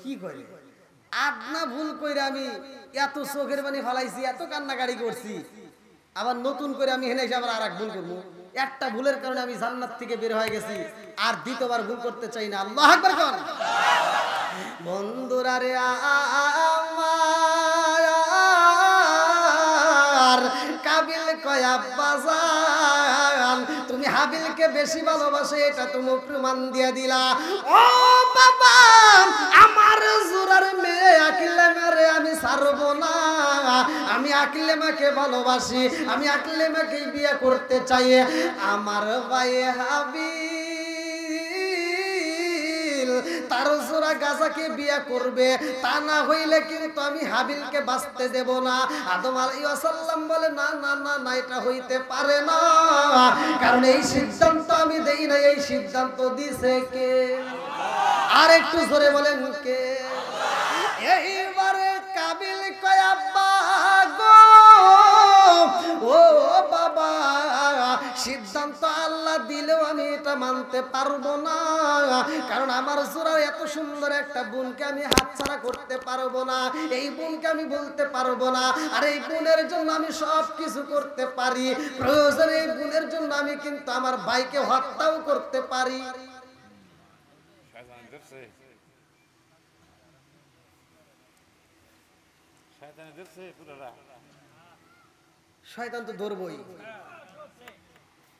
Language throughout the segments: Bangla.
কি করে আদনা ভুল কইরা আমি এত চোখের পানি ফালাইছি, এত কান্নাকাটি করছি, আবার নতুন করে আমি হেনে এসে আবার আরেক ভুল করবো। একটা ভুলের কারণে আমি জান্নাত থেকে বের হয়ে গেছি, আর দ্বিতীয়বার ভুল করতে চাই না। আল্লাহু আকবার কোন। বন্ধুরা রে আমার কাবিল কয় আব্বা জান তুমি হাবিলকে বেশি ভালোবাসে, এটা তুমি প্রমাণ দিয়ে দিলা। ও বাবা আমার জোরার মেয়ে আকলিমারে আমি ছাড়বো না, আমি আকলিমাকে ভালোবাসি, আমি আকলিমাকে বিয়ে করতে চাই। আমার ভাই হাবিল তার জোড়া গাজাকে বিয়ে করবে, তা না হইলে কিন্তু আমি হাবিলকে বাঁচতে দেব না। আদম আলাইহিস সালাম বলে না না না না, এটা হইতে পারে না, কারণ এই সিদ্ধান্ত আমি দেই না, এই সিদ্ধান্ত দিছে কে? আর একটু জোরে বলেন কে? এইবারে কাবিল কয় আব্বা গো ও বাবা সিদ্ধান্ত আল্লাহ দিলেও আমি এটা মানতে পারবো না, কারণ আমার জোড়ার এত সুন্দর একটা বোনকে আমি হাতছাড়া করতে পারবো না, এই বোনকে আমি বলতে পারবো না। আর এই বোনের জন্য আমি সব কিছু করতে পারি, প্রয়োজনে এই বোনের জন্য আমি কিন্তু আমার ভাইকে হত্যাও করতে পারি। শয়তান তো ধরবই,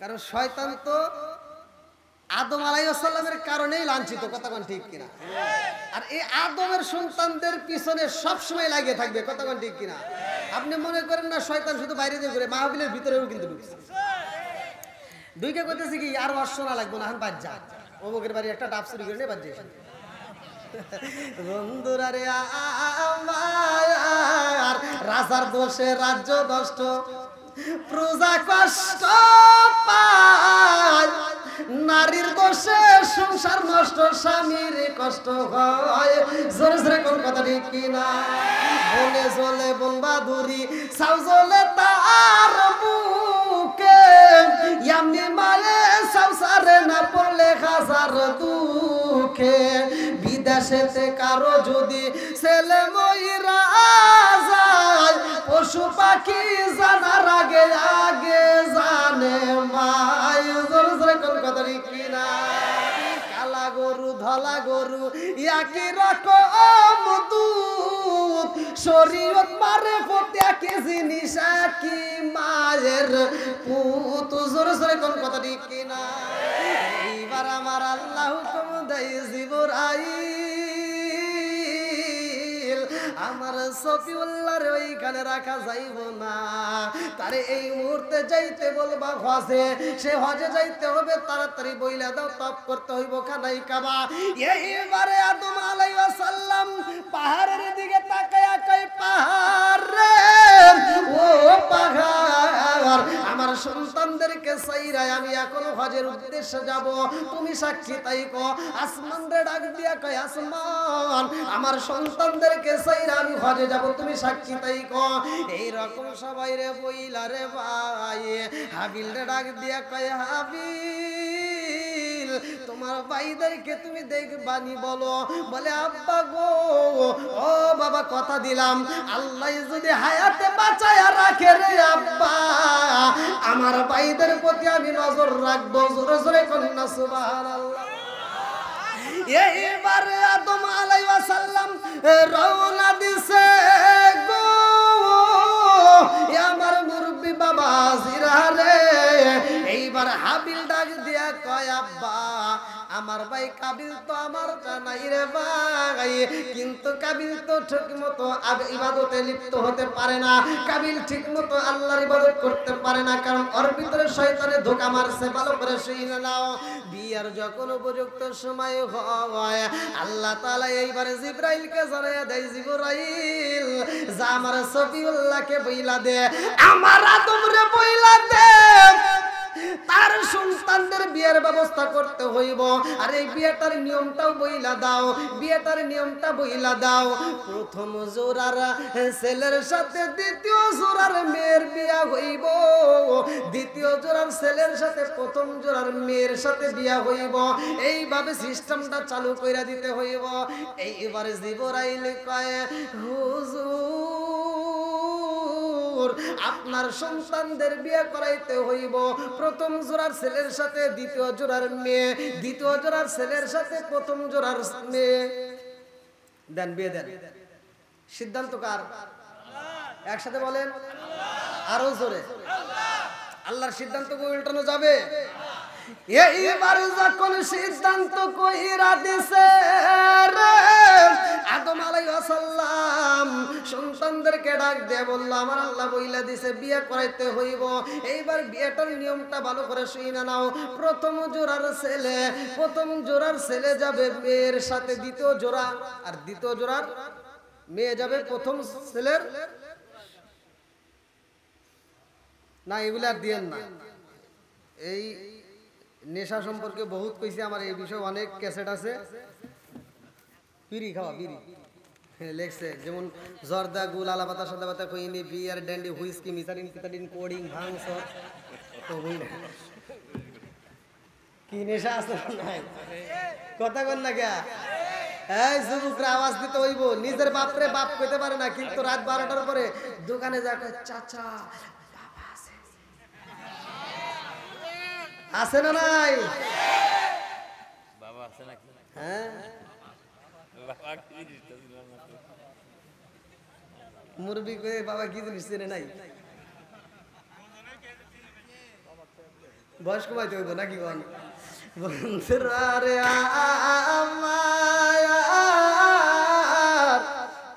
কারণ শয়তান তো আদম আলাইহিস সালামের কারণেই লাঞ্ছিত, কথা কোন ঠিক কিনা? আর এই আদমের সন্তানদের পিছনে সব সময় লাগিয়ে থাকবে, কথা কোন ঠিক কিনা? আপনি মনে করেন না শয়তান শুধু বাইরে দিয়ে ঘুরে, মাহফিলের ভিতরেও কিন্তু ঢুকছে। দুইকে কইতেছে কি আর অর্শনা লাগবে না, এখন বাদ যা, অমুকের বাড়ি একটা ডাব চুরি করে নিয়ে বাদ দিয়ে। বন্ধুরা রে আমার রাজার দোষে রাজ্য নষ্ট, প্রজা কষ্ট পায়, নারীর দোষে সংসার নষ্ট, স্বামীর কষ্ট হয়। জোরে জোরে কোন কথা ঠিক কিনা? বনে জ্বলে বন বাদুরি, সাউ জ্বলে তার বুকে, এমনি মায়ে সংসারে না পড়লে হাজার দুঃখে। বিদেশেতে কারো যদি ছেলে মইরা যায়, পশু পাখি জানার আগে আগে জানে মাই। জোরে জোরে কোন কথা ঠিক কিনা? কালা গরু ধলা গরু একই রকম দুধ, শরীয়ত মারে ফতে একই জিনিস একই মায়ের পুত। জোরে জোরে কোন কথা ঠিক কিনা? এইবার আমার আল্লাহ হুকুম দেয় জিবরাইল আমার সফিউল্লাহর ওইখানে রাখা যাইব না, তারে এই মুহূর্তে যাইতে বলবা হজে, সে হজে যাইতে হবে, তাড়াতাড়ি বইলা দাও, তপ করতে হইব খানাই কাবা। এইবারে আদম আলাইহিস সালাম পাহাড়ের দিকে তাকায়া কই পাহাড় রে ও পাহাড়, আমার সন্তানদেরকে চাইরা আমি এখন হজের উদ্দেশ্যে যাব, তুমি সাক্ষী তাই কো। আসমান রে ডাক দিয়া কয় আসমান আমার সন্তানদেরকে চাইরা আমি হজে যাব, তুমি সাক্ষী তাই কো। এই রকম সবাই রে বইলা রে ভাই, হাবিল রে ডাক দিয়া কয় হাবিল তোমার ভাইদেরকে তুমি দেখবানি বলো। বলে আব্বা গো ও বাবা কথা দিলাম, আল্লাহ যদি হায়াতে বাঁচায়া রাখে রে আব্বা, আমার ভাইদের প্রতি আমি নজর রাখবো। জোরে জোরে কন্যা সুবহানাল্লাহ। এইবারে আদম আলাইহিস সালাম রওনা দিছে গো আমার মুরব্বি বাবা জিরা রে। এইবার হাবিল ডাক দিয়া কয় আব্বা আমার ভাই কাবিল তো আমার জানাই রে ভাই, কিন্তু কাবিল তো ঠিক মতো ইবাদতে লিপ্ত হতে পারে না, কাবিল ঠিক মতো আল্লাহর ইবাদত করতে পারে না, কারণ ওর ভিতরে শয়তানে ধোঁকা মারছে। ভালো করে শুনে নাও, বিয়ার যখন উপযুক্ত সময় হয় আল্লাহ তাআলা এইবারে জিবরাইলকে জানাইয়া দেয়, জিবরাইল যা আমার সফিউল্লাহকে বইলা দে, আমার আদম রে বইলা দে তার সন্তানদের বিয়ের ব্যবস্থা করতে হইব। আর এই বিয়েটার নিয়মটাও বইলা দাও, বিয়েটার নিয়মটা বইলা দাও। প্রথম জোড়ার ছেলের সাথে দ্বিতীয় জোড়ার মেয়ের বিয়া হইব, দ্বিতীয় জোড়ার ছেলের সাথে প্রথম জোড়ার মেয়ের সাথে বিয়া হইব। এইভাবে সিস্টেমটা চালু কইরা দিতে হইব। এইবারে জিবরাইল কয়, হুজুর আপনার সন্তানদের বিয়ে করাইতে হইব প্রথম জোড়ার ছেলের সাথে দ্বিতীয় জোড়ার মেয়ে, দ্বিতীয় জোড়ার ছেলের সাথে প্রথম জোড়ার মেয়ে। দেন, বিয়ে দেন। সিদ্ধান্ত কার? একসাথে বলেন, আরো জোরে। আল্লাহর সিদ্ধান্ত উল্টানো যাবে? এইবার যখন সিদ্ধান্ত কইরা দিছে রে, আদম আলাইহিস সালাম সন্তানদেরকে ডাক দিয়ে বলল, আমার আল্লাহ বইলা দিছে বিয়ে করাইতে হইব। এইবার বিয়েটার নিয়মটা ভালো করে শুনে নাও। প্রথম জোড়ার ছেলে, প্রথম জোড়ার ছেলে যাবে মেয়ের সাথে দ্বিতীয় জোড়া, আর দ্বিতীয় জোড়ার মেয়ে যাবে প্রথম ছেলের। না, এগুলো আর দিয়েন না। এই নেশা সম্পর্কে বহুত কইছি, আমার এই বিষয়ে অনেক ক্যাসেট আছে। বিড়ি খাওয়া, বিড়ি লেখছে, যেমন জর্দা, গুল, আলাপাতা, সাদাপাতা, কইনি, বিয়ার, ড্যান্ডি, হুইস্কি, মিসারিন, কিতারিন, কোডিং, ভাং, সব তো হই না। কি নেশা আছে নাই? কথা কন না কে? এই যুবকরা আওয়াজ দিতে হইব। নিজের বাপরে বাপ কইতে পারে না, কিন্তু রাত 12টার পরে দোকানে যা কয়, চাচা বাবা আছে, আছে না নাই? বাবা আছে নাকি? হ্যাঁ, মুরবি কয়ে বাবা কি জিনিস চেনে নাই? বয়স কমাইতে হইব নাকি? বল বন্ধুরা রে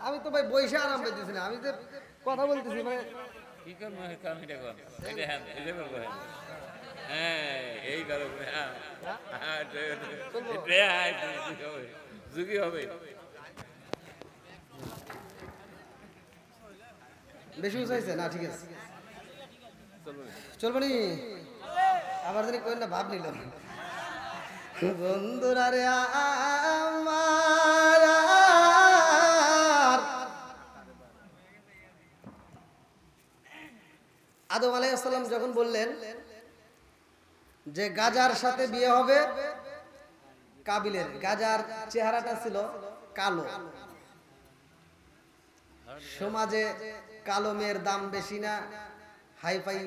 আমি তো ভাই বৈশা আরাম পাইতেছি না, আমি যে কথা বলতেছি মানে কি করবো কাম, এটা কর, এটা হ্যাঁ এটা করবো, হ্যাঁ এই করো, হ্যাঁ যুগি হবে। বেশি উঁচাইছে না? ঠিক আছে, চলবো নি? আমার যদি কই না ভাব নিল। বন্ধুরা রে আমার, আদম আলাইহিস সালাম যখন বললেন যে গাজার সাথে বিয়ে হবে, কাবিলের গাজার চেহারাটা ছিল কালো। সমাজে কালো মেয়ের দাম বেশি না হাইফাই?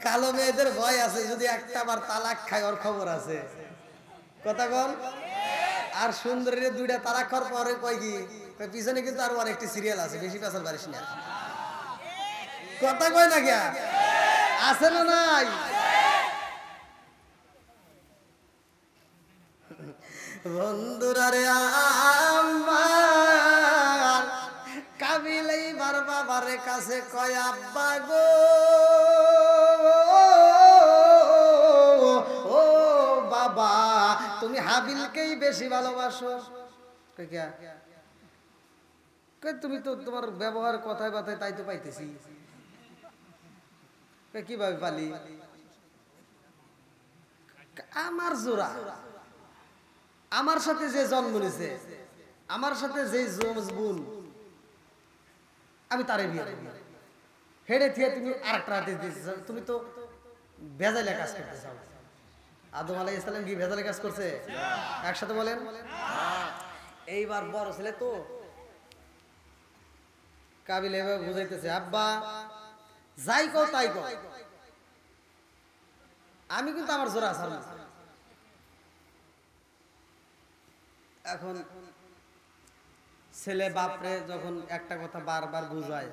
কালো মেয়েদের ভয় আছে, যদি একটা বার তালাক খায় ওর খবর আছে। কথা বল। আর সুন্দরীর দুইটা তালাক খাওয়ার পরে কয় কি, পিছনে কিন্তু আরো অনেকটি সিরিয়াল আছে, বেশি পেছাল পারিস না। কথা কয় না কে? আছে না নাই? বন্ধুরা রে আমার, কাবিল এইবার বাবার কাছে কয়, আব্বা গো, ও বাবা, তুমি হাবিলকেই বেশি ভালোবাসো। তুমি তো তোমার ব্যবহার কথায় কথায় তাই তো পাইতেছি, কিভাবে পালি? আমার জোড়া, আমার সাথে যে জন্ম নিছে, আমার সাথে যে বোন, আমি তারে বিয়ে করব। হেডে থিয়ে তুমি আরেকটা হাতে দিয়েছো, তুমি তো ভেজালে কাজ করতে চাও। আদম আলাইহিস সালাম কি ভেজালে কাজ করছে? একসাথে বলেন। এইবার বড় ছেলে তো কাবিল এভাবে বুঝাইতেছে, আব্বা যাই কও তাই কও, আমি কিন্তু আমার জোড়া ছাড়ব। এখন ছেলে বাপরে যখন একটা কথা বারবার বুঝায়,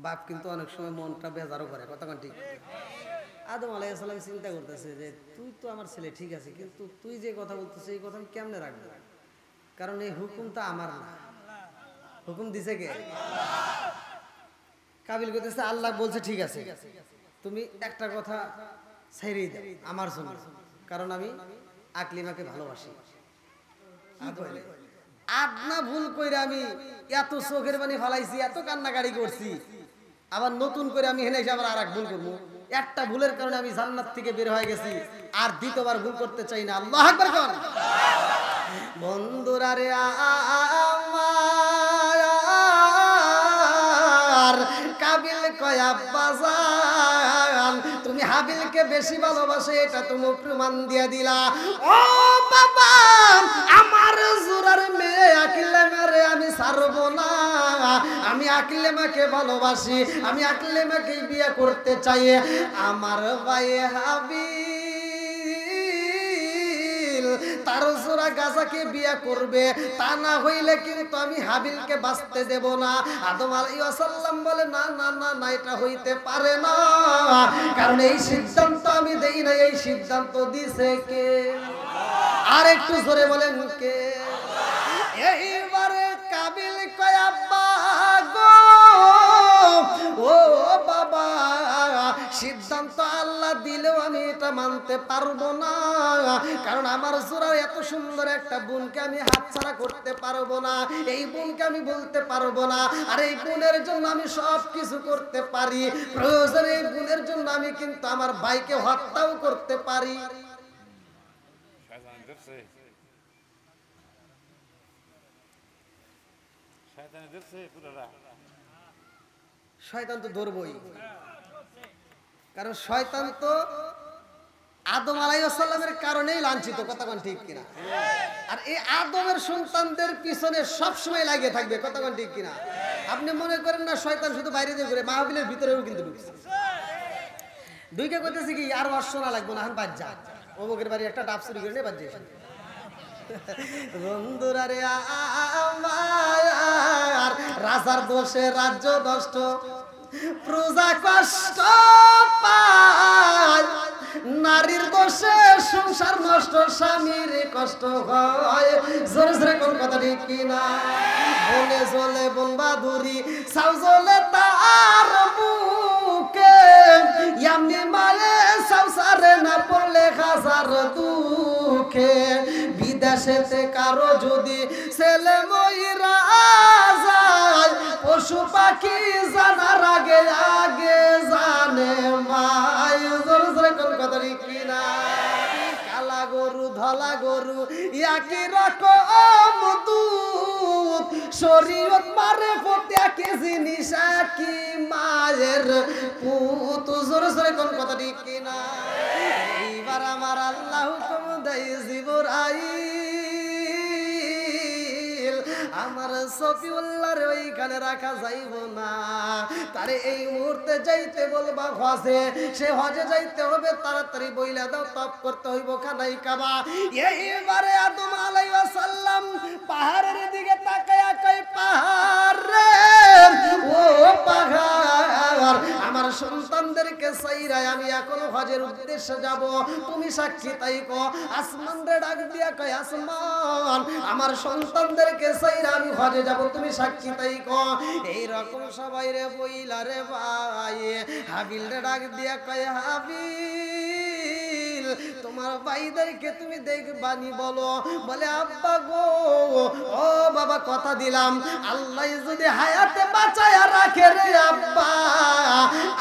বাপ কিন্তু অনেক সময় মনটা বেজারও করে। কথা কোন ঠিক? আদম আলাইহিস সালাম চিন্তা করতেছে যে তুই তো আমার ছেলে ঠিক আছে, কিন্তু তুই যে কথা বলতেছিস এই কথা আমি কেমনে রাখবো? কারণ এই হুকুমটা আমার না, হুকুম দিছে কে? কাবিল করতেছে, আল্লাহ বলছে ঠিক আছে, তুমি একটা কথা ছেড়েই দাও আমার জন্য, কারণ আমি আকলিমাকে ভালোবাসি। কি কইলে আদনা ভুল কইরা আমি এত চোখের পানি ফালাইছি, এত কান্নাকাটি করছি, আবার নতুন করে আমি হেনে এসে আবার আর এক ভুল করবো। একটা ভুলের কারণে আমি জান্নাত থেকে বের হয়ে গেছি, আর দ্বিতীয়বার ভুল করতে চাই না। আল্লাহু আকবার কোন। বন্ধুরা রে আমার কাবিল কয় আব্বা জান তুমি হাবিলকে বেশি ভালোবাসে, এটা তুমি প্রমাণ দিয়ে দিলা। ও বাবা, আমার জোরার মেয়ে আকলিমারে আমি ছাড়বো না, আমি আকলিমাকে ভালোবাসি, আমি আকলিমাকে বিয়ে করতে চাই। আমার ভাই হাবিল তার জোড়া গাজাকে বিয়ে করবে, তা না হইলে কিন্তু আমি হাবিলকে বাঁচতে দেব না। আদম আলাইহিস সালাম বলে না না না না, এটা হইতে পারে না, কারণ এই সিদ্ধান্ত আমি দেই না, এই সিদ্ধান্ত দিছে কে? আর একটু জোরে বলেন কে? এইবারে কাবিল কয় আব্বা গো, ও বাবা, সিদ্ধান্ত আল্লাহ দিলেও আমি এটা মানতে পারবো না, কারণ আমার জোড়ার এত সুন্দর একটা বোনকে আমি হাতছাড়া করতে পারবো না, এই বোনকে আমি বলতে পারবো না। আর এই বোনের জন্য আমি সব কিছু করতে পারি, প্রয়োজনে এই বোনের জন্য আমি কিন্তু আমার ভাইকে হত্যাও করতে পারি। শয়তান তো ধরবই, কারণ শয়তান তো আদম আলাইহিস সালামের কারণেই লাঞ্ছিত, কথা কোন ঠিক কিনা? আর এই আদমের সন্তানদের পিছনে সব সময় লাগিয়ে থাকবে, কথা কোন ঠিক কিনা? আপনি মনে করেন না শয়তান শুধু বাইরে দিয়ে ঘুরে, মাহফিলের ভিতরেও কিন্তু ঢুকছে। দুইকে কইতেছি কি আর অর্শনা লাগবে না, এখন বাদ যা, অমুকের বাড়ি একটা ডাব চুরি করে নিয়ে বাদ যাই। বন্ধুরা রে আমার রাজার দোষে রাজ্য নষ্ট, প্রজা কষ্ট পায়, নারীর দোষে সংসার নষ্ট, স্বামীর কষ্ট হয়। জোরে জোরে কোন কথা ঠিক কিনা? বলে জ্বলে বনবাদুরি, সাউ জ্বলে তার বুকে, এমনি মায়ে সাউ সারে না পড়লে হাজার দুঃখে। বিদেশেতে কারো যদি ছেলে মইরা যায়, পশু পাখি জানার আগে আগে জানে মাই। জোরে জোরে কোন কথা ঠিক কিনা? কালা গরু ধলা গরু একই রকম দুধ, শরীয়ত মারে ফতে একই জিনিস, একই মায়ের পুত। জোরে জোরে কোন কথা ঠিক কিনা? এইবার আমার আল্লাহ হুকুম দেয় জিবরাইল, আমার সফিউল্লাহর ওইখানে রাখা যাইব না, তারে এই মুহূর্তে যাইতে বলবা হজে, সে হজে যাইতে হবে, তাড়াতাড়ি বইলা দাও, তপ করতে হইব খানাই কাবা। এইবারে আদম আলাইহিস সালাম পাহাড়ের দিকে তাকায়া কই, পাহাড় রে ও পাহাড়, আমার সন্তানদেরকে চাইরাই আমি এখন হজের উদ্দেশ্যে যাব, তুমি সাক্ষী তাই কো। আসমান রে ডাক দিয়া কই, আসমান, আমার সন্তানদেরকে চাইরা আমি হজে যাব, তুমি সাক্ষী তাই কো। এই রকম সবাই রে বইলা রে ভাই, হাবিল রে ডাক দিয়া কয়, হাবিল, তোমার ভাইদেরকে তুমি দেখবানি বলো। বলে আব্বা গো, ও বাবা, কথা দিলাম আল্লাহ যদি হায়াতে বাঁচায়া রাখে রে আব্বা,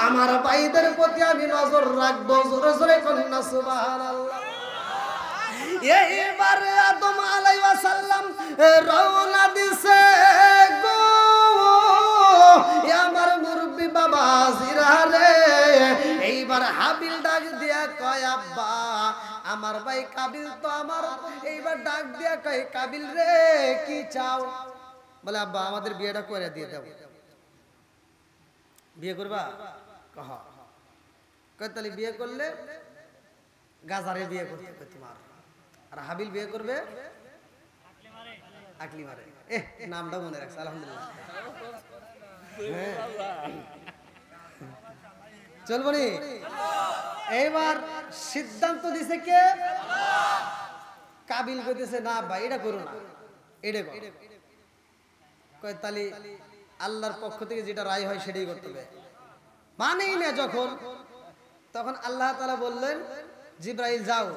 আমার ভাইদের প্রতি আমি নজর রাখবো। জোরে জোরে কন্যা সুবহানাল্লাহ। এইবারে আদম আলাইহিস সালাম রওনা দিছে গো, আমার মুরব্বি বাবা জিরারে। এইবার হাবিল ডাক দিয়া কয়, আব্বা, আমার ভাই কাবিল তো আমার, এইবার ডাক দিয়া কয়, কাবিল রে কি চাও? বলে আব্বা, আমাদের বিয়েটা করে দিয়ে দাও। বিয়ে করবা? কহ কয়, তাহলে বিয়ে করলে গাজারে বিয়ে করতে হবে তোমার, আর হাবিল বিয়ে করবে আকলিমারে। নামটা মনে রাখছে, আলহামদুলিল্লাহ। চলবো নি? এইবার সিদ্ধান্ত দিছে কে? কাবিল কইতেছে, না ভাই এটা করো না, এটা করো। কয়, তাহলে আল্লাহর পক্ষ থেকে যেটা রায় হয় সেটাই করতে হবে। মানেই না যখন, তখন আল্লাহ তাআলা বললেন, জিবরাইল যাও,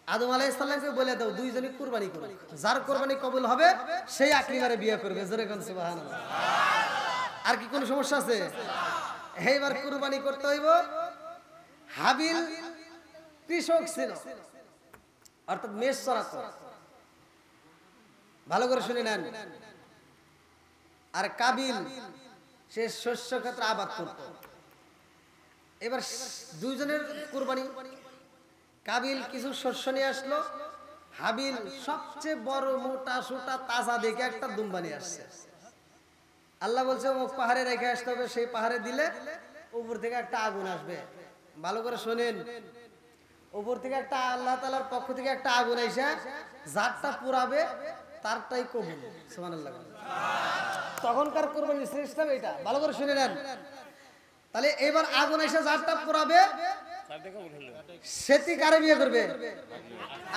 আদম আলাইহিস সালামকে বলে দাও দুইজনই কুরবানি করো, যার কুরবানি কবুল হবে সেই আকলিমারে বিয়ে করবে। জোরে কোন সুবহানাল্লাহ। আর কি কোনো সমস্যা আছে? এইবার কুরবানি করতে হইব। হাবিল কৃষক ছিল, অর্থাৎ মেষ চড়াতো। ভালো করে শুনে নেন। আর কাবিল সে শস্য ক্ষেত্রে আবাদ করত। এবার দুইজনের কুরবানি। কাবিল কিছু শস্য নিয়ে আসলো, হাবিল সবচেয়ে বড় মোটা সোটা তাজা দেখে একটা দুম্বা নিয়ে আসছে। আল্লাহ বলছে ও পাহাড়ে রেখে আসতে হবে, সেই পাহাড়ে দিলে উপর থেকে একটা আগুন আসবে। ভালো করে শোনেন, উপর থেকে একটা আল্লাহ তাআলার পক্ষ থেকে একটা আগুন এসে যারটা পুরাবে তারটাই কবুল। সুবহানাল্লাহ। তখনকার কুরবানির সিস্টেম এটা, ভালো করে শুনে নেন। তাহলে এবার আগুন এসে যারটা পুরাবে সেটি কারে বিয়ে করবে?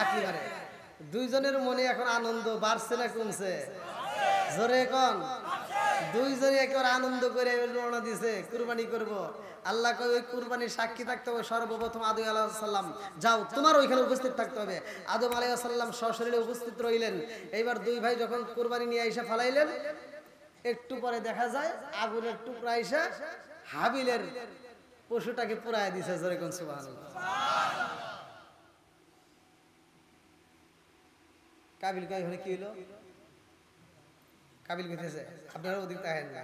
আকলিমারে। দুইজনের মনে এখন আনন্দ বাড়ছে না কমছে? জোরে কোন। দুইজনে একেবারে আনন্দ করে রওনা দিছে কুরবানি করব। আল্লাহ কয় ওই কুরবানির সাক্ষী থাকতে হবে সর্বপ্রথম আদম আলাইহিস সালাম। যাও তোমার ওইখানে উপস্থিত থাকতে হবে। আদম আলাইহিস সালাম সশরীরে উপস্থিত রইলেন। এইবার দুই ভাই যখন কুরবানি নিয়ে এসে ফালাইলেন, একটু পরে দেখা যায় আগুনের টুকরা এসে হাবিলের পশুটাকে পুরায় দিছে। জোরে কোন সুবহানাল্লাহ। কাবিল কয় হলে কি হলো? কাবিল কইতেছে আপনারা ওদিক তাকান না।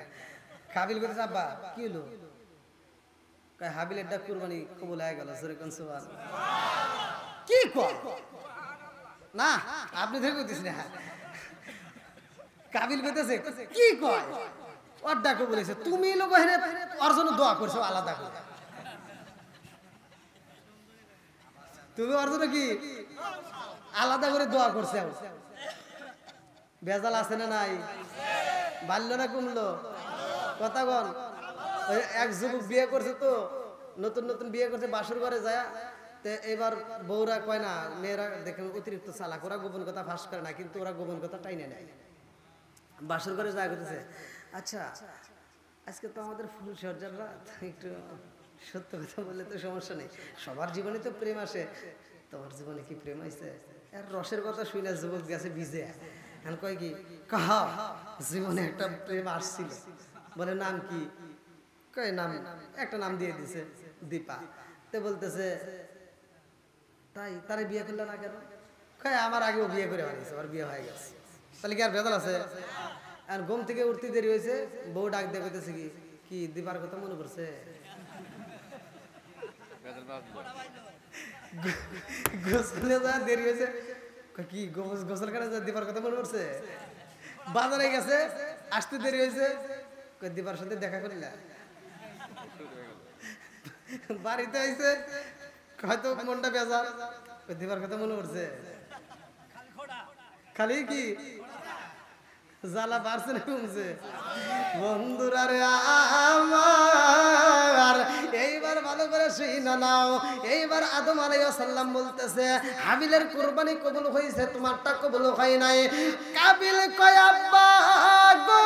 কাবিল কইতেছে আব্বা কি হলো? কয় হাবিলের ডাক কুরবানি কবুল হয়ে গেল। জোরে কোন সুবহানাল্লাহ। কি কয়? না আপনি ধরে কইতেছেন না। কাবিল কইতেছে কি কয়? ওর ডাক কবুল হইছে, তুমি লোক হেরে ওর জন্য দোয়া করছো আলাদা করে। তুমি ওর জন্য কি আলাদা করে দোয়া করছে? বেজাল আছে না নাই? বাড়লো না কমলো? কথা বল। এক যুবক বিয়ে করছে, তো নতুন নতুন বিয়ে করছে, বাসর ঘরে যায়। এবার বউরা কয় না, মেয়েরা দেখেন অতিরিক্ত চালাক, ওরা গোপন কথা ফাঁস করে না, কিন্তু ওরা গোপন কথা টাইনে নেয়। বাসর ঘরে যায় করতেছে, আচ্ছা আজকে তো আমাদের ফুল সজ্জার রাত, একটু সত্য কথা বললে তো সমস্যা নেই, সবার জীবনে তো প্রেম আসে, তোমার জীবনে কি প্রেম আইছে? আর রসের কথা শুই না যুবক গেছে ভিজে। এখন কয় কি, কাহা জীবনে একটা প্রেম আসছিল। বলে নাম কি? কয় নাম, একটা নাম দিয়ে দিছে দীপা। তে বলতেছে তাই, তারে বিয়ে করলে না কেন? কয় আমার আগেও বিয়ে করে বানিয়েছে, আমার বিয়ে হয়ে গেছে। তাহলে কি আর ভেজাল আছে? আর ঘুম থেকে উঠতে দেরি হয়েছে, বউ ডাক দিয়ে কইতেছে কি, কি দীপার কথা মনে পড়ছে? গোসলে যা দেরি হয়েছে, কি গোসল করে দীপার কথা মনে পড়ছে? বাজারে গেছে, আসতে দেরি হয়েছে, দীপার সাথে দেখা করিলা? বাড়িতে আইছে, হয়তো মনটা বেজার, দীপার কথা মনে পড়ছে। খালি কি জ্বালা বাড়ছে না কমছে? বন্ধুরা রে আমার, এইবার ভালো করে শুনে নাও। এইবার আদম আলাইহিস সালাম বলতেছে হাবিলের কুরবানি কবুল হইছে, তোমারটা কবুল হয় নাই। কাবিল কয় আব্বা গো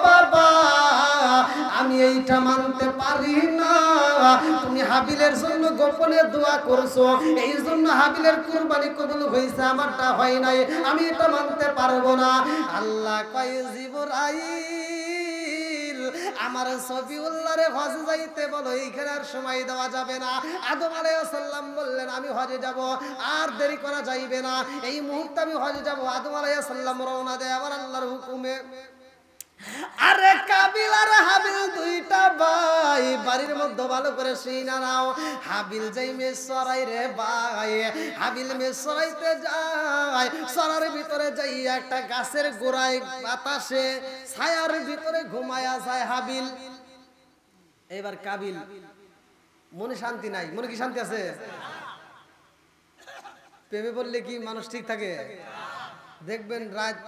বাবা, আমি এইটা মানতে পারি না, তুমি হাবিলের জন্য গোপনে দোয়া করছো, এই জন্য হাবিলের কুরবানি কবুল হইছে, আমারটা হয় নাই, আমি এটা মানতে পারবো না। আল্লাহ কয় জিবরাইল, আমার সফিউল্লাহরে হজ যাইতে বলো, এইখানে আর সময় দেওয়া যাবে না। আদম আলাইহিস সালাম বললেন আমি হজে যাব, আর দেরি করা যাইবে না, এই মুহূর্তে আমি হজে যাব। আদম আলাইহিস সালাম রওনা দেয় আমার আল্লাহর হুকুমে। আরে কাবিল আর হাবিল দুইটা ভাই, বাড়ির মধ্যে ভালো করে শুইনা নাও। হাবিল যাই মেষ চড়াই রে ভাই, হাবিল মেষ চড়াইতে যায়, চড়ার ভিতরে যাই একটা গাছের গোড়ায় বাতাসে ছায়ার ভিতরে ঘুমায়া যায় হাবিল। এবার কাবিল মনে শান্তি নাই, মনে কি শান্তি আছে? প্রেমে বললে কি মানুষ ঠিক থাকে? দেখবেন রাত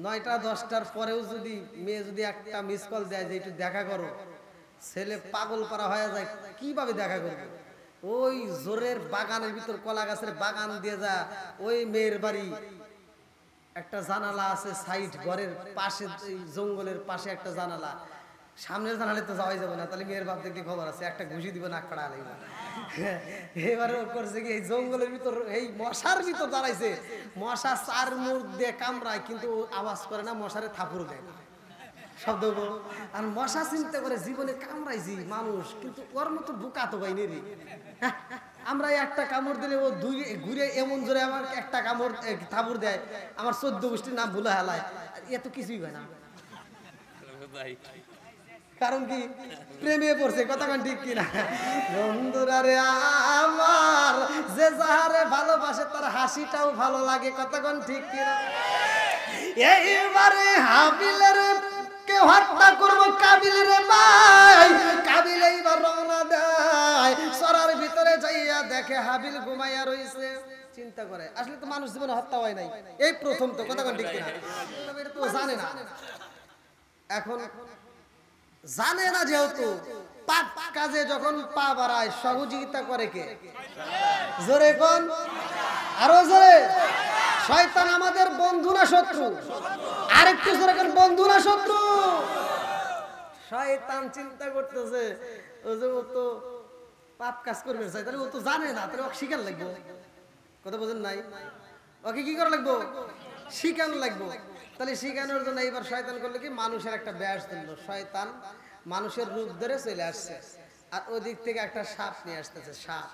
9টা 10টার পরেও যদি মেয়ে যদি একটা মিস কল দেয় যে একটু দেখা করো, ছেলে পাগল পারা হয়ে যায়, কিভাবে দেখা করবে? ওই জোরের বাগানের ভিতর, কলা গাছের বাগান দিয়ে যা, ওই মেয়ের বাড়ি একটা জানালা আছে সাইড, ঘরের পাশে জঙ্গলের পাশে একটা জানালা, সামনের জানালে তো যাওয়াই যাবে না, তাহলে মেয়ের বাপ দেখলে খবর আছে, একটা ঘুষি দিব নাক কাটা আলাইবা। এবার ও করছে কি, এই জঙ্গলের ভিতর এই মশার ভিতর দাঁড়াইছে, মশা চার মুখ দিয়ে কামড়ায় কিন্তু আওয়াজ করে না, মশারে থাপুর দেয় না, শব্দ। আর মশা চিন্তা করে জীবনে কামড়াইছি মানুষ, কিন্তু ওর মতো বোকা তো বাইনি রে। আমরা একটা কামড় দিলে ও দুই ঘুরে এমন জোরে আমার একটা কামড় থাপুর দেয়, আমার 14 গোষ্ঠীর নাম ভুলে হালায়, এ তো কিছুই হয় না। কারণ কি, প্রেমে পড়ছে, কথা কান ঠিক কিনা? বন্ধুরা রে আমার, যে যাহারে ভালোবাসে তার হাসিটাও ভালো লাগে, কথা কান ঠিক কিনা? এইবারে হাবিলের কে হত্যা করবো কাবিলের ভাই, কাবিল এইবার রওনা দেয়, সরার ভিতরে যাইয়া দেখে হাবিল ঘুমাইয়া রইছে। চিন্তা করে, আসলে তো মানুষ জীবনে হত্যা হয় নাই, এই প্রথম তো, কথা কান ঠিক কিনা? তো জানে না, এখন জানে না, যেহেতু পাপ কাজে যখন পা বাড়ায় সহযোগিতা করে কে? জোরে কোন, আরো জোরে। শয়তান আমাদের বন্ধু না শত্রু? আরেকটু জোরে কোন, বন্ধু না শত্রু? শয়তান চিন্তা করতেছে ও যে ও তো পাপ কাজ করবে, তাহলে ও তো জানে না, তাহলে ওকে শিখান লাগবো, কথা বোঝেন নাই? ওকে কি করা লাগবো? শিখান লাগবো। তাহলে শিখানোর জন্য এইবার শয়তান করলো কি, মানুষের একটা ব্যাস দিল, শয়তান মানুষের রূপ ধরে চলে আসছে, আর ওদিক থেকে একটা সাপ নিয়ে আসতেছে, সাপ।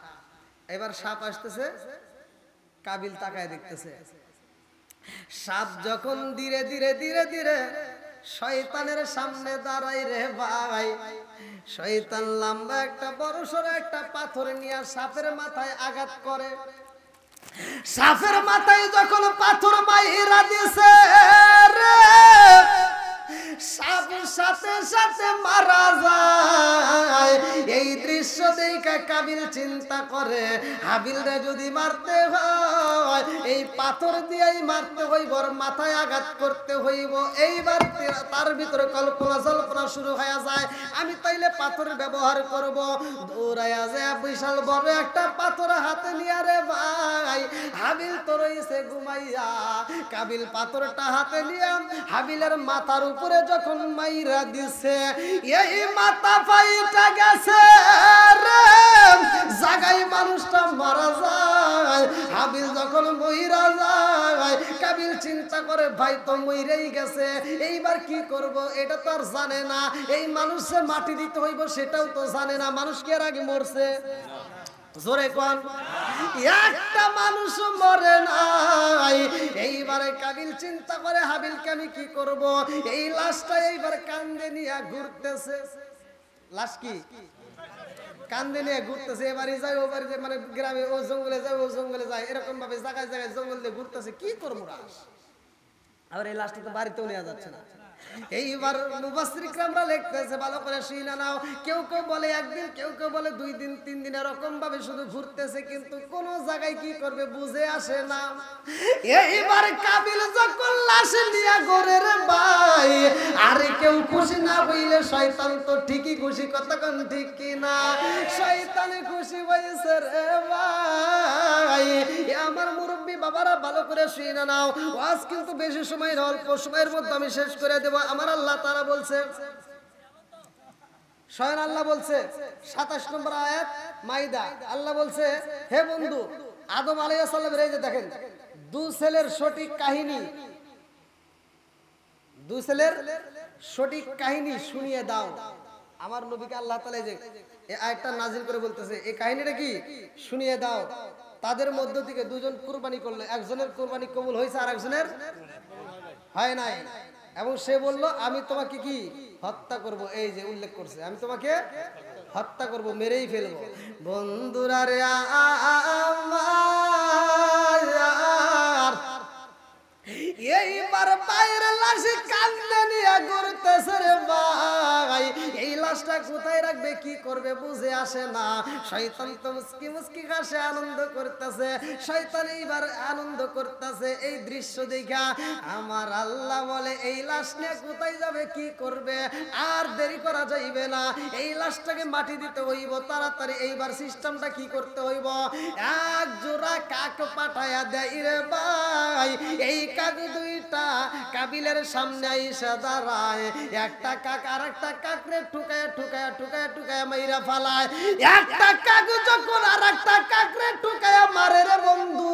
এবার সাপ আসতেছে, কাবিল তাকায় দেখতেছে, সাপ যখন ধীরে ধীরে ধীরে ধীরে শয়তানের সামনে দাঁড়াই রে ভাই, শয়তান লম্বা একটা বড় সড়ো একটা পাথর নিয়ে সাপের মাথায় আঘাত করে। সাপের মাথায় যখন পাথর মাইরা দিছে রে, সাপ সাথে সাথে মারা যায়। এই দৃশ্য দেখে কাবিল চিন্তা করে, হাবিলরে যদি মারতে হয় এই পাথর দিয়েই মারতে হইব, ওর মাথায় আঘাত করতে হইব। এইবার তার ভিতরে কল্পনা জল্পনা শুরু হয়ে যায়, আমি তাইলে পাথর ব্যবহার করব। দৌড়াইয়া যায় বিশাল বড় একটা পাথর হাতে নিয়ে রে ভাই, হাবিল তো রইছে ঘুমাইয়া, কাবিল পাথরটা হাতে নিয়ে হাবিলের মাথার উপরে যখন মাইরা দিছে, এই মাথা ফাইটা গেছে রে, জাগাই মানুষটা মারা যায়। হাবিল যখন মইরা যায়, কাবিল চিন্তা করে ভাই তো মইরেই গেছে, এইবার কি করব? এটা তো আর জানে না, এই মানুষে মাটি দিতে হইব সেটাও তো জানে না, মানুষ কি আর আগে মরছে? জোরে কোন, একটা মানুষ মরে নাই। এইবারে কাবিল চিন্তা করে, হাবিলকে আমি কি করব? এই লাশটা এইবার কান্দে নিয়ে ঘুরতেছে, লাশ কি কান্দে নিয়ে ঘুরতেছে, এবারে যায় ও বাড়িতে, মানে গ্রামে ও জঙ্গলে যায় ও জঙ্গলে যায়, এরকম ভাবে জায়গায় জায়গায় জঙ্গল দিয়ে ঘুরতেছে, কি করবো লাশ? আবার এই লাশটা তো বাড়িতেও নেওয়া যাচ্ছে না। এইবার মুফাসসির ইকরামরা লিখতেছে, ভালো করে শুনে নাও, কেউ কেউ বলে একদিন, কেউ কেউ বলে 2 দিন 3 দিন, এরকম ভাবে শুধু ঘুরতেছে, কিন্তু কোন জায়গায় কি করবে বুঝে আসে না। এইবার কাবিল যখন লাশ নিয়ে ঘরে রে ভাই, আরে কেউ খুশি না হইলে শয়তান তো ঠিকই খুশি, কতক্ষণ ঠিক কি না? শয়তানে খুশি হয়েছে রে ভাই। আমার মুরব্বী বাবারা ভালো করে শুনে নাও, ওয়াজ কিন্তু বেশি সময় না, অল্প সময়ের মধ্যে আমি শেষ করে দেব। আমার আল্লাহ তাআলা বলছে, স্বয়ং আল্লাহ বলছে 27 নম্বর আয়াত মাইদা, আল্লাহ বলছে, হে বন্ধু আদম আলাইহিস সালামের, এই যে দেখেন 2 ছেলের সঠিক কাহিনী, 2 ছেলের সঠিক কাহিনী শুনিয়ে দাও। আমার নবীকে আল্লাহ তাআলা এই যে এই আয়াতটা নাজিল করে বলতেছে, এই কাহিনীটা কি শুনিয়ে দাও। তাদের মধ্য থেকে 2 জন কুরবানি করলো, একজনের কুরবানি কবুল হয়েছে আর একজনের হয় নাই, এবং সে বলল আমি তোমাকে কি হত্যা করব। এই যে উল্লেখ করছে, আমি তোমাকে হত্যা করব, মেরেই ফেলবো। বন্ধুরা রে আমার, এইবার পায়ের লাশে কান্দে নিয়ে ঘুরতেছে রে ভাই, এই লাশটা কোথায় রাখবে কি করবে বুঝে আসে না। শয়তান তো মুস্কি মুস্কি হাসে, আনন্দ করতেছে, শয়তান এইবার আনন্দ করতেছে এই দৃশ্য দেখা। আমার আল্লাহ বলে, এই লাশ নিয়ে কোথায় যাবে কি করবে? আর দেরি করা যাইবে না, এই লাশটাকে মাটি দিতে হইব তাড়াতাড়ি। এইবার সিস্টেমটা কি করতে হইব? এক জোড়া কাক পাঠায়া দেয় রে ভাই। এই কাক দুইটা কাবিলের সামনে এসে দাঁড়ায়। একটা কাক আর একটা কাকরে ঠুকায় ঠুকায় ঠুকায় ঠুকায় মাইরা ফালায়। একটা কাক যখন আর একটা কাকরে ঠুকায় মারে রে বন্ধু,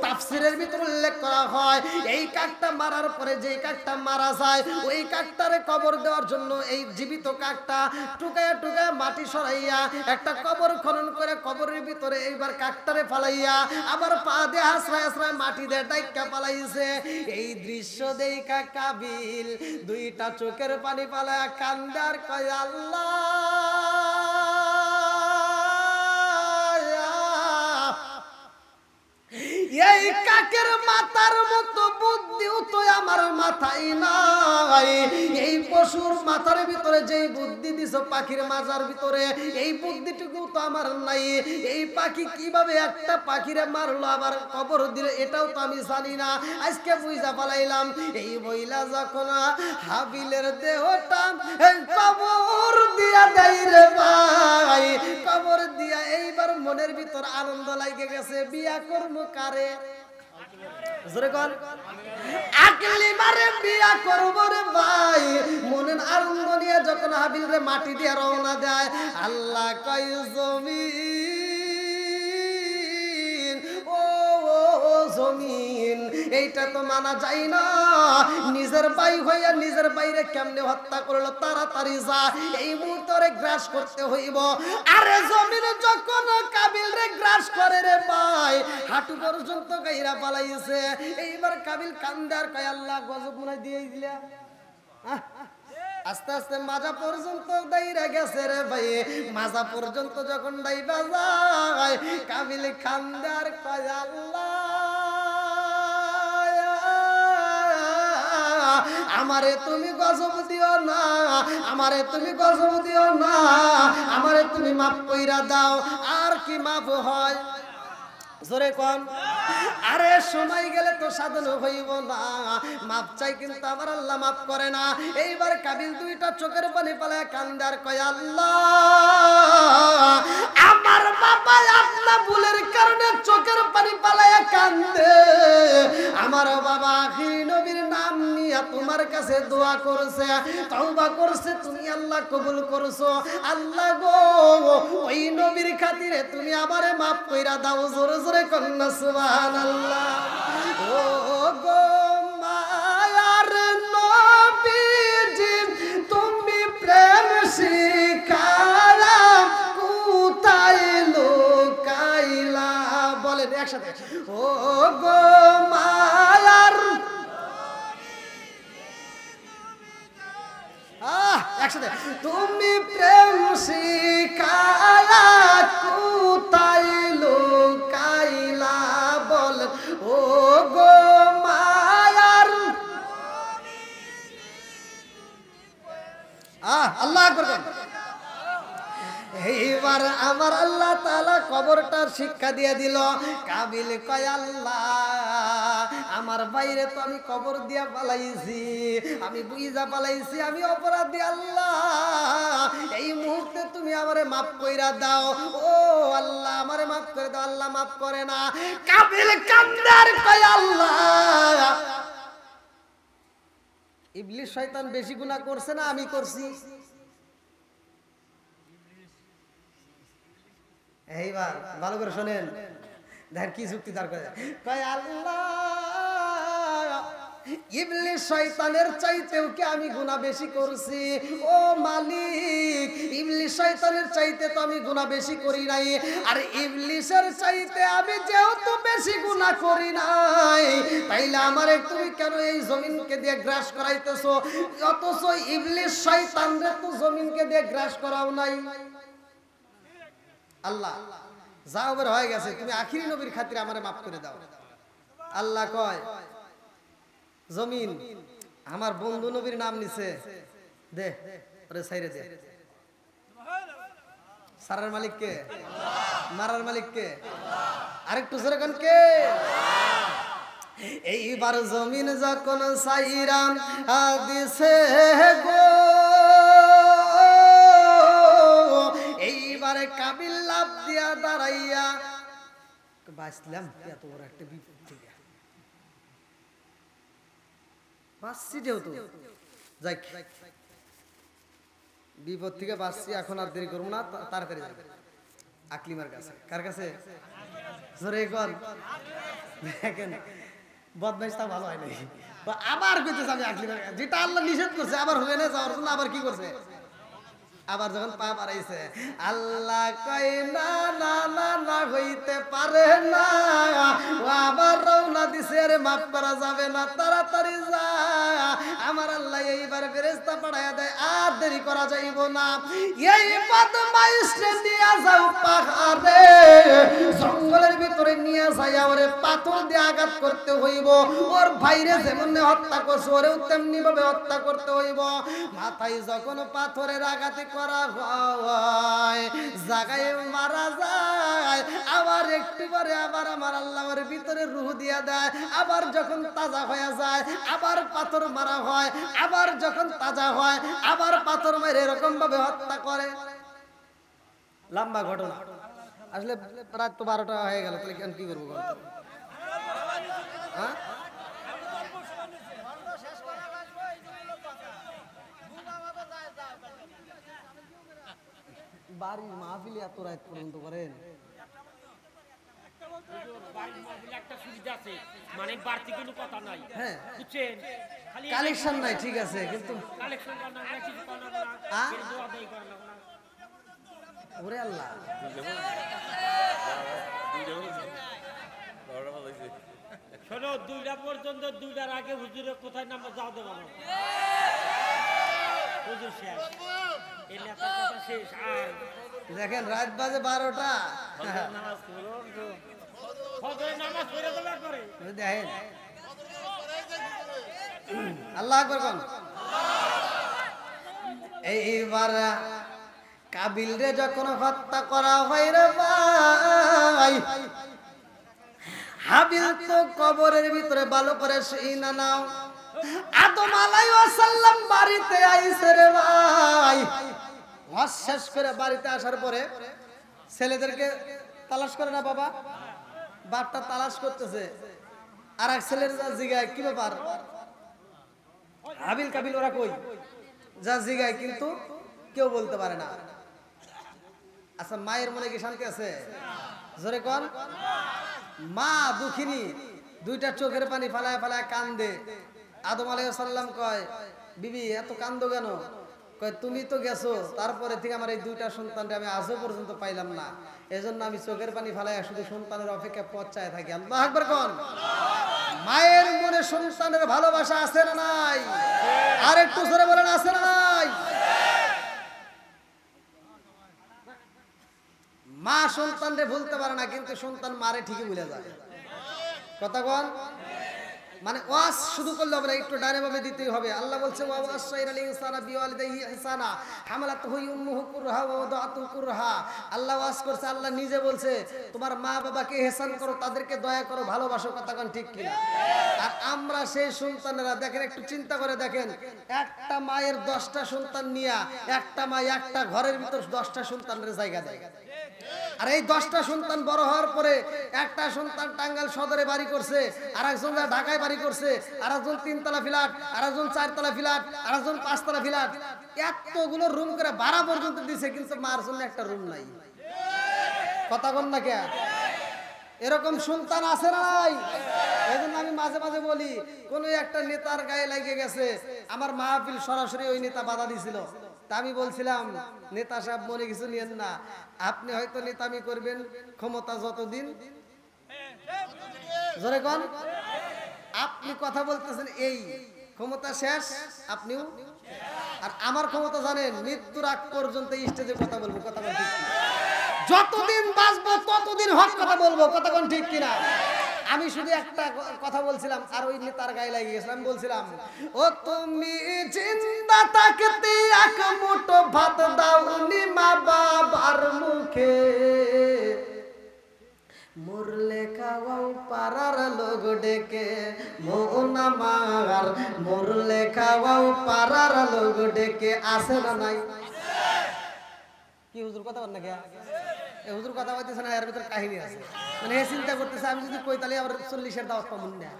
তাফসীরের ভিতর উল্লেখ করা হয় এই কাকটা মারার পরে যেই কাকটা মারা যায় ওই কাকটারে কবর দেওয়ার জন্য এই জীবিত কাকটা টুকায়া টুকায়া মাটি সরাইয়া একটা কবর খনন করে কবরের ভিতরে এইবার কাকটারে ফালাইয়া আবার পা দিয়ে আশ্রয় আশ্রয় মাটি দিয়ে ডাইকা পালাইছে। এই দৃশ্য দেখা কাবিল দুইটা চোখের পানি পালায়া কান্দার কয় আল্লাহ, এই কাকের মাথার মতো বুদ্ধিও তো আমার মাথায় নাই। এই পশুর মাথার ভিতরে যেই বুদ্ধি দিছো পাখির মাজার ভিতরে এই বুদ্ধিটুকু তো আমার নাই। এই পাখি কিভাবে একটা পাখিরে মারলো আবার কবর দিল এটাও তো আমি জানি না, আজকে বুঝা পালাইলাম। এই বইলা যখন হাবিলের দেহটা কবর দিয়া দেয় রে ভাই, কবর দিয়া এইবার মনের ভিতর আনন্দ লাগে গেছে, বিয়া করব কারে জোরে কোন আকলি মারে বিয়া করব রে ভাই। মনের আনন্দ নিয়ে যখন হাবিল রে মাটি দিয়ে রওনা দেয় আল্লাহ কয় জমিন ও জমিন এইটা তো মানা যায় না, নিজের ভাই হইয়া নিজের বাইরে কেমনে হত্যা করলো, তাড়াতাড়ি যা এই মুহূর্তে গ্রাস করতে হইব। আরে জমিন যখন কাবিল রে গ্রাস করে রে ভাই হাঁটু পর্যন্ত গাইরা পালাইছে। এইবার কাবিল কান্দার কয় আল্লাহ গজব মনে দিয়ে দিলা। আস্তে আস্তে মাজা পর্যন্ত দাইরা গেছে রে ভাই। মাজা পর্যন্ত যখন দাইবা যায় কাবিল কান্দার কয় আল্লাহ আমারে তুমি গজব দিও না, আমারে তুমি গজব দিও না, আমারে তুমি মাফ কইরা দাও। আর কি মাফ হয় জোরে কোন? আরে সময় গেলে তো সাধন হইব না, মাপ চাই কিন্তু আমার আল্লাহ মাফ করে না। এইবার কাবিল দুইটা চোখের পানি পালায় কান্দার কয় আল্লাহ আমার বাবা আপনার ভুলের কারণে চোখের পানি পালায় কান্দে। আমার বাবা আখির নবীর নাম নিয়ে তোমার কাছে দোয়া করছে, তওবা করছে, তুমি আল্লাহ কবুল করছো। আল্লাহ গো ওই নবীর খাতিরে তুমি আমারে মাফ কইরা দাও। জোরে জোরে কন্যা সুবহানাল্লাহ। ও গো মায়ার নবীজি তুমি প্রেম শিখালা কোথায় লুকাইলা, বলেন একসাথে ও গো মায়ার একসাথে তুমি প্রেম শিখালা কোথায় লুকাইলা, বলেন ও গো মায়ার আল্লাহ আকবার। এইবার আমার আল্লাহ তাআলা কবরটার শিক্ষা দিয়ে দিল। কাবিল কয় আল্লাহ আমার বাইরে তো আমি কবর দিয়া পালাইছি, আমি বুইজা পালাইছি, আমি অপরাধী। আল্লাহ এই মুহূর্তে তুমি আমারে মাফ কইরা দাও। ও আল্লাহ আমারে মাফ করে দাও। আল্লাহ মাফ করে না। কাবিল কান্দার কয় আল্লাহ ইবলিস শয়তান বেশি গুনাহ করছে না আমি করছি? এইবার ভালো করে শোনেন, দেখেন কি যুক্তি তার করে। কয় আল্লাহ ইবলিস শয়তানের চাইতেও কি আমি গুনাহ বেশি করছি? ও মালিক ইবলিস শয়তানের চাইতে তো আমি গুনাহ বেশি করি নাই, আর ইবলিসের চাইতে আমি যেহেতু বেশি গুনাহ করি নাই তাইলে আমারে তুমি কেন এই জমিনকে দিয়ে গ্রাস করাইতেছো? অথচ ইবলিস শয়তানরে তো জমিনকে দিয়ে গ্রাস করাও নাই। আল্লাহ যা ওর হয়ে গেছে তুমি আখিরি নবীর খাতিরে আমারে মাফ করে দাও। আল্লাহ কয় জমিন আমার বন্ধু নবীর নাম নিছে, দে ওরে ছাইরে দে। সারার মালিক কে? মারার মালিক কে? আরেকটু জোরে কোন কে? এইবার জমিন যখন সাইরাম দিছে গো, এইবারে কাবিল লাভ দিয়া দাঁড়াইয়া বাঁচলাম এত বড় একটা বিপদ থেকে, বাঁচছি যেহেতু যাই, বিপদ থেকে বাঁচছি, এখন আর দেরি করবো না, তাড়াতাড়ি যাবে আকলিমার কাছে। কার কাছে? জোরে কর। দেখেন বদমাইশটা ভালো হয় নাই, আবার কইতেছে আমি আকলিমার কাছে, যেটা আল্লাহ নিষেধ করছে আবার হবে না যাওয়ার জন্য, আবার কি করছে, আবার যখন পা বাড়াইছে আল্লাহ কয় না না না না হইতে পারে না, ও আবার রওনা দিছে, আরে মাফ করা যাবে না, তাড়াতাড়ি যা। আমার আল্লাহ এইবার ফেরেশতা পাঠায়া দেয়, আর দেরি করা যাইব না, এই বদমাইশকে নিয়ে যাও পাহাড়ে, জঙ্গলের ভিতরে নিয়ে যাইয়া ওরে পাথর দিয়ে আঘাত করতে হইব, ওর ভাইরে যেমন হত্যা করছে ওরেও তেমনি ভাবে হত্যা করতে হইব। মাথায় যখন পাথরের আঘাতে করা হয়, জায়গায় মারা যায়, আবার একটু পরে আবার আমার আল্লাহ ওর ভিতরে রূহ দিয়া দেয়, আবার যখন তাজা হয়ে যায় আবার পাথর মারা হয়, আবার যখন তাজা হয় আবার পাথর মেরে এরকম ভাবে হত্যা করে। লম্বা ঘটনা, আসলে রাত তো 12টা হয়ে গেল, তাহলে কি করবো? হ্যাঁ বাড়ির মাহফিলে এত রাত পর্যন্ত করেন? মানে বাড়তি কোনো কথা নাই, হ্যাঁ বুঝছেন, খালি কালেকশন নাই, ঠিক আছে, কিন্তু কালেকশন করা না, কিছু করা না, কিন্তু আদায় করা না। ওরে আল্লাহ, শোনো, 2টা পর্যন্ত, 2টার আগে হুজুরের কোথায় নামাজ যাও দেবো না, হুজুর শেষ, এই নেতার কথা শেষ। আর দেখেন রাত বাজে 12টা, ফজরের নামাজ পড়ে দেওয়ার পরে দেখেন আল্লাহ আকবার কোন। এইবার কাবিল রে যখন হত্যা করা হয় রে ভাই, হাবিল তো কবরের ভিতরে ভালো করে শুই না নাও, আদম আলাইহিস সালাম বাড়িতে আইছে রে ভাই, হজ শেষ করে বাড়িতে আসার পরে ছেলেদেরকে তালাশ করে না বাবা, বাপটা তালাশ করতেছে, আর এক ছেলের জিগায় কি ব্যাপার, হাবিল কাবিল ওরা কই, যা জিগায় কিন্তু কেউ বলতে পারে না। আচ্ছা মায়ের মনে কি শান্তি আছে? জোরে কোন। মা দুঃখিনী, 2টা চোখের পানি ফালায় ফালায় কান্দে। আদম আলাইহিস সালাম কয়, বিবি এত কান্দো কেন? কয় তুমি তো গেছো, তারপরে থেকে আমার এই 2টা সন্তানকে আমি আজও পর্যন্ত পাইলাম না, এজন্য আমি চোখের পানি ফালায় শুধু সন্তানের অপেক্ষা পথ চায় থাকি। আল্লাহু আকবার কোন। মায়ের মনে সন্তানের ভালোবাসা আছে না নাই? আর একটু জোরে বলেন, আছে না নাই? মা সন্তানরে ভুলতে পারে না, কিন্তু সন্তান মারে ঠিকই ভুলে যায়। কথা কোন। মানে ওয়াজ শুধু করলে হবে না, একটু ডানে ভাবে দিতেই হবে। আল্লাহ বলছে ওয়া ওয়াসাইনাল ইনসানা বিওয়ালিদাইহি ইহসানা হামালাতুহু উম্মুহু কুরহা ওয়া ওয়াদাতুহু কুরহা। আল্লাহ ওয়াজ করছে, আল্লাহ নিজে বলছে তোমার মা বাবাকে ইহসান করো, তাদেরকে দয়া করো, ভালোবাসো। কথা কোন ঠিক কিনা? আর আমরা সেই সন্তানেরা দেখেন, একটু চিন্তা করে দেখেন, একটা মায়ের 10টা সন্তান নিয়া একটা মা একটা ঘরের ভিতর 10টা সন্তানের জায়গা দেয়। আর এই 10টা সন্তান বড় হওয়ার পরে একটা সন্তান টাঙ্গাইল সদরে বাড়ি করছে, আরেকজন ঢাকায় বাড়ি করছে, আরেকজন 3তলা ফ্ল্যাট, আরেকজন 4তলা ফ্ল্যাট, আরেকজন 5তলা ফ্ল্যাট, এতগুলো রুম করে ভাড়া পর্যন্ত দিছে, কিন্তু মার জন্য একটা রুম নাই। কথা বল না কে? এরকম সন্তান আছে না নাই? এজন্য আমি মাঝে মাঝে বলি, কোন একটা নেতার গায়ে লাগে গেছে, আমার মাহফিল সরাসরি ওই নেতা বাধা দিছিল। তা আমি বলছিলাম, নেতা সাহেব মনে কিছু নিয়েন না, আপনি হয়তো নেতামি করবেন ক্ষমতা যতদিন, জোরে কোন, আপনি কথা বলতেছেন এই ক্ষমতা শেষ আপনিও, আর আমার ক্ষমতা জানেন মৃত্যুর আগ পর্যন্ত স্টেজে কথা বলবো। কথা বল ঠিক কিনা? যতদিন বাঁচবো ততদিন হক কথা বলবো। কথা কোন ঠিক কিনা? আমি শুধু একটা কথা বলছিলাম, আর ওই নেতার গায়ে লাগিয়ে গেছিলাম। বলছিলাম, ও তুমি জিন্দা থাকতে এক মুঠো ভাত দাওনি মা বাবার মুখে, মরলে খাওয়াও পাড়ার লোক ডেকে, মন আমার মরলে খাওয়াও পাড়ার লোক ডেকে, আসে না নাই? কি হুজুর কথা বল না কে? এই হুজুর কথা বলতেছে না, এর ভিতর কাহিনী আছে। মানে এ চিন্তা করতেছে আমি যদি কই তাহলে আবার 40-এর দাওয়াত পাবো না।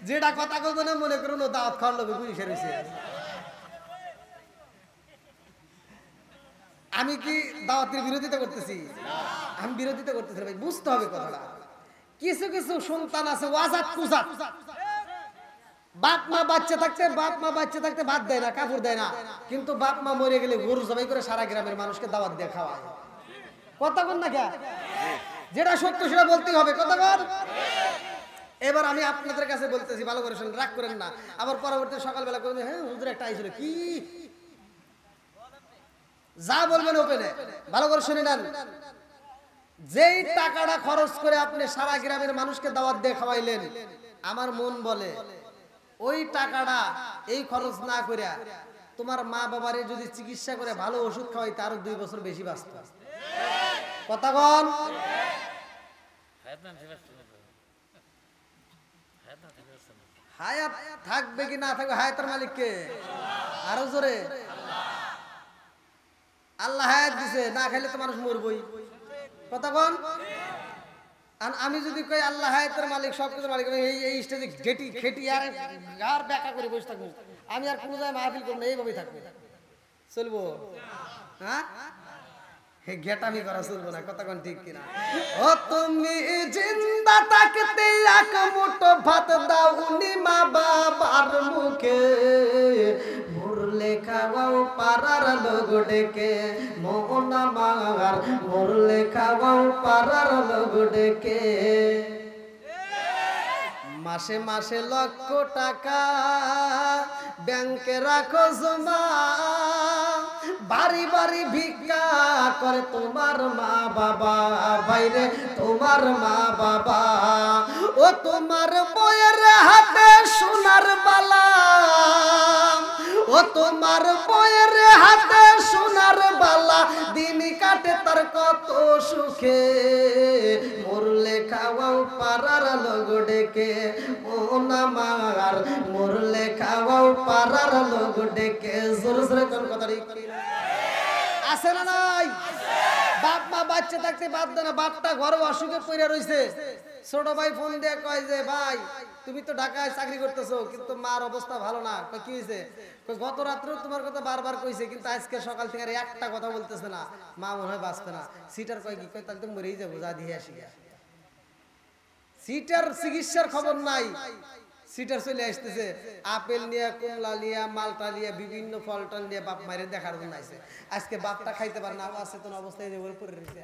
যেটা কথা কইব না মনে করুন ও দাওয়াত খাওয়ার লোভে বুঝে রয়েছে। আমি কি দাওয়াতের বিরোধিতা করতেছি? আমি বিরোধিতা করতেছি ভাই, বুঝতে হবে কথাটা। কিছু কিছু সন্তান আছে ওয়াজাত কুজাত, বাপ মা বাচ্চা থাকতে ভাত দেয় না, কাপড় দেয় না, কিন্তু বাপ মা মরে গেলে গরু জবাই করে সারা গ্রামের মানুষকে দাওয়াত দিয়ে খাওয়ায়। কথা বল না কে? যেটা সত্য সেটা বলতেই হবে। কথা বল। এবার আমি আপনাদের কাছে বলতেছি, ভালো করে শুনুন, রাগ করেন না। আবার পরবর্তী সকালবেলা করে হ্যাঁ হুজুর একটা আইছিল কি, যা বলবেন ওপেনে, ভালো করে শুনে নেন। যেই টাকাটা খরচ করে আপনি সারা গ্রামের মানুষকে দাওয়াত দিয়ে খাওয়াইলেন, আমার মন বলে ওই টাকাটা এই খরচ না করে তোমার মা বাবারে যদি চিকিৎসা করে ভালো ওষুধ খাওয়াইতে আরো 2 বছর বেশি বাঁচত। কথা বল। হায়াত থাকবে কি না থাকবে, হায়াতের মালিক কে? আরো জোরে। আল্লাহ হায়াত দিছে, না খাইলে তো মানুষ মরবই। কথা বল। আর আমি যদি কই আল্লাহ হায়াতের মালিক, সবকিছুর মালিক, এই স্টেজে খেটি আর ব্যাখ্যা করে বসে থাকবো, আমি আর কোনো জায়গায় মাহফিল করবো না, এইভাবেই থাকবো, চলবো? হ্যাঁ, ঘেটামি করা চলবো না। কথা কোন ঠিক কিনা? ও তুমি জিন্দা থাকতে এক মুঠো ভাত দাও উনি মা বাবার মুখে, মুরলে খাওয়াও পাড়ার লোক ডেকে, মোহন আমার মুরলে খাওয়াও পাড়ার লোক ডেকে। মাসে মাসে লক্ষ টাকা ব্যাংকে রাখো জমা, বাড়ি বাড়ি ভিক্ষা করে তোমার মা বাবা, বাইরে তোমার মা বাবা। ও তোমার বইয়ের হাতে সোনার বালা, ও তোমার বইয়ের হাতে সোনার বালা, দিন কাটে তার কত সুখে, মরলে খাওয়াও পাড়ার লোক ডেকে, ও নামার মরলে খাওয়াও পাড়ার লোক ডেকে। জোরে জোরে কোন কথা আছে না নাই? বাপ মা বাচ্চা থাকতে বাদ দেয় না, বাপটা ঘরে অসুখে পড়ে রয়েছে, ছোট ভাই ফোন দিয়ে কয় যে ভাই তুমি তো ঢাকায় চাকরি করতেছো কিন্তু মার অবস্থা ভালো না। কি হয়েছে? গত রাত্রেও তোমার কথা বারবার কইছে, কিন্তু আজকে সকাল থেকে আর একটা কথা বলতেছে না, মা মনে হয় বাঁচবে না। সিটার কয় কি, কয় তাহলে তো মরেই যাবো, যা দিয়ে আসি। সিটার চিকিৎসার খবর নাই, সিটার চলে আসতেছে আপেল নিয়ে, কমলা নিয়ে, মালটা নিয়ে, বিভিন্ন ফলটল নিয়ে বাপ মায়ের দেখার জন্য আসছে। আজকে বাপটা খাইতে পারে না, আছে তো অবস্থায় পড়ে রয়েছে,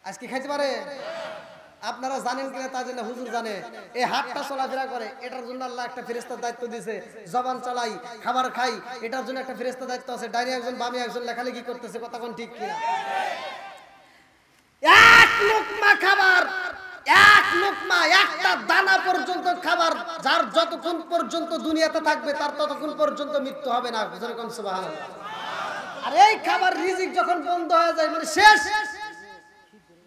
আজকে খাইতে পারে? আপনারা জানেন কিনা তা জানে, হুজুর জানে। এই হাতটা চলাফেরা করে, এটার জন্য আল্লাহ একটা ফেরেশতার দায়িত্ব দিয়েছে। জবান চালাই, খাবার খাই, এটার জন্য একটা ফেরেশতার দায়িত্ব আছে। ডাইনি একজন, বামে একজন লেখালেখি করতেছে। কথা কোন ঠিক কিনা? এক লোকমা খাবার, এক লোকমা, একটা দানা পর্যন্ত খাবার, যার যতক্ষণ পর্যন্ত দুনিয়াতে থাকবে তার ততক্ষণ পর্যন্ত মৃত্যু হবে না। সুবহানাল্লাহ। আর এই খাবার রিজিক যখন বন্ধ হয়ে যায়, মানে শেষ,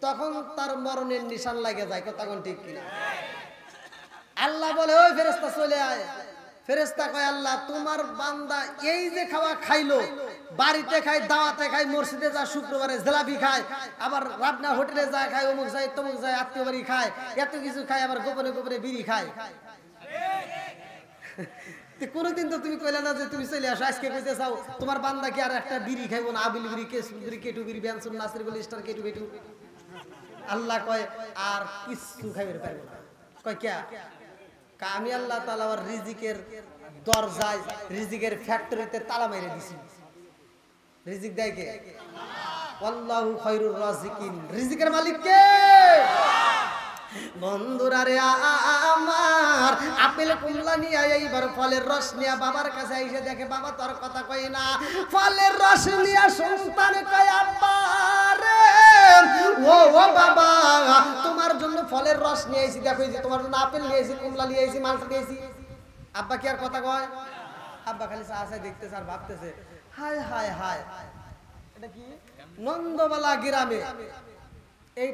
তখন তার মরণের নিশান লাগে যায়। কথা কোন ঠিক কিনা? আল্লাহ বলে ওই ফেরেশতা চলে আয়। ফেরেশতা কয় আল্লাহ তোমার বান্দা এই যে খাওয়া খাইলো, বাড়িতে খায়, দাওয়াতে খায়, মসজিদে যায়, শুক্রবারে জিলাপি খায়, আবার রাবনা হোটেলে যায় খায়, অমুক যায় তমুক যায়, আত্মীয় বাড়ি খায়, এত কিছু খায়, আবার গোপনে গোপনে বিড়ি খায়। কোনদিন তো তুমি কইলে না যে তুমি চলে আসো, আজকে কইতে চাও তোমার বান্দা কি আর একটা বিড়ি খাইবো না? আবিল বিড়ি, কেসুর বিড়ি, কেটু বিড়ি, বেনসুন, নাসির গুলি, স্টার, কেটু কেটু। আল্লাহ কয় আর কিছু খাইবে পারবো না। কয় কে? আমি আল্লাহ তাআলা আর রিজিকের দরজায়, রিজিকের ফ্যাক্টরিতে তালা মেরে দিছি। রিজিক দেয় কে? আল্লাহু খায়রুর রাজিকিন। রিজিকের মালিক কে? বন্ধুরা রে আমার, আপেল কমলা নিয়ে এইবার ফলের রস নিয়ে বাবার কাছে এসে দেখে বাবা তোর কথা কই না। ফলের রস নিয়ে সন্তান কয় আব্বা রে, ও বাবা তোমার জন্য ফলের রস নিয়ে এসেছি, দেখো এই যে তোমার জন্য আপেল নিয়ে এসেছি, কমলা নিয়ে এসেছি, মালটা নিয়ে এসেছি। আব্বা কি আর কথা কয়? আব্বা খালি চাষে দেখতেছে আর ভাবতেছে হায় হায় হায়, এটা কি? নন্দবালা গ্রামে, এই